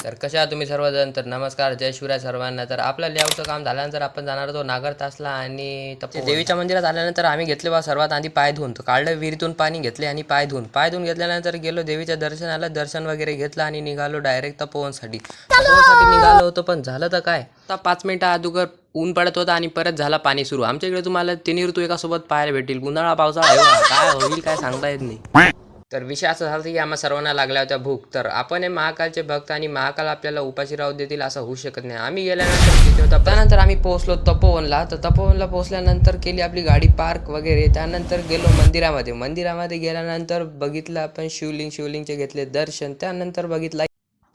तर कशा आहात तुम्ही सर्वजण? तर नमस्कार, जय शिवराय सर्वांना. तर आपलं लेआउटचं काम झाल्यानंतर आपण जाणार होतो नागर तासला आणि देवीच्या मंदिरात आल्यानंतर आम्ही घेतले बा सर्वात आधी पाय धुवून. काढलं विहिरीतून पाणी घेतले आणि पाय धुवून घेतल्यानंतर गेलो देवीच्या दर्शनाला. दर्शन वगैरे घेतलं आणि निघालो डायरेक्ट तपोवनसाठी. तपोवनसाठी निघालो होतो, पण झालं तर काय, आता 5 मिनिटं अगोदर ऊन पडत होता आणि परत झाला पाणी सुरू. आमच्या इकडे तुम्हाला तिन्ही ऋतू एका सोबत पाहायला भेटतील, उन्हाळा पावसाळा हिवाळा. काय होईल काय सांगता येत नाही. तर विषय असा झाला की आम्हा सर्वांना लागल्या होत्या भूक. तर आपण हे महाकालचे भक्त आणि महाकाल आपल्याला उपाशी राहू देतील असं होऊ शकत नाही. आम्ही गेल्यानंतर तिथे होता. त्यानंतर आम्ही पोहोचलो तपोवनला. तर तपोवनला पोहोचल्यानंतर केली आपली गाडी पार्क वगैरे. त्यानंतर गेलो मंदिरामध्ये गेल्यानंतर बघितलं आपण शिवलिंगचे घेतले दर्शन. त्यानंतर बघितलं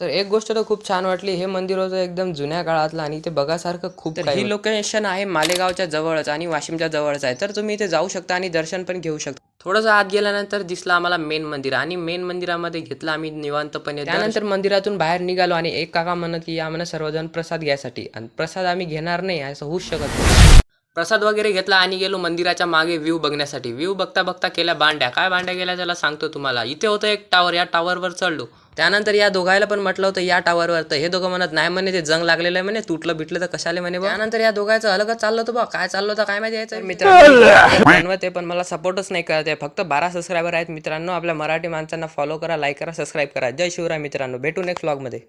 तर एक गोष्ट तर खूप छान वाटली. हे मंदिर होतं एकदम जुन्या काळातलं आणि ते बघासारखं खूप काही. ही लोकेशन आहे मालेगावच्या जवळच आणि वाशिमच्या जवळच आहे. तर तुम्ही इथे जाऊ शकता आणि दर्शन पण घेऊ शकता. थोडंसं आत गेल्यानंतर दिसलं आम्हाला मेन मंदिर आणि मेन मंदिरामध्ये घेतलं आम्ही निवांतपणे. त्यानंतर मंदिरातून बाहेर निघालो आणि एक काका म्हणत की आम्हाला सर्वजण प्रसाद घ्यायसाठी, आणि प्रसाद आम्ही घेणार नाही असं होऊच शकत नाही. प्रसाद वगैरे घेतला आणि गेलो मंदिराच्या मागे व्ह्यू बघण्यासाठी. व्ह्यू बघता बघता केल्या बांड्या. काय बांड्या केल्या त्याला सांगतो तुम्हाला. इथे होतं एक टावर, या टावरवर चढलो. त्यानंतर या दोघायला पण म्हटलं होतं या टावरवर. तर हे दोघं म्हणत नाही म्हणे, ते जंग लागलेलं आहे म्हणे, तुटलं बिटलं तर कशाले म्हणे. त्यानंतर या दोघांचं अलगच चाललं होतं बा. काय चाललं होतं काय माहिती यायचं. मित्रांनो बनवते पण मला सपोर्टच नाही करत आहे. फक्त 12 सबस्क्रायबर आहेत मित्रांनो. आपल्या मराठी माणसांना फॉलो करा, लाईक करा, सबस्क्राईब करा. जय शिवराय मित्रांनो. भेटू नेक्स्ट व्लॉगमध्ये.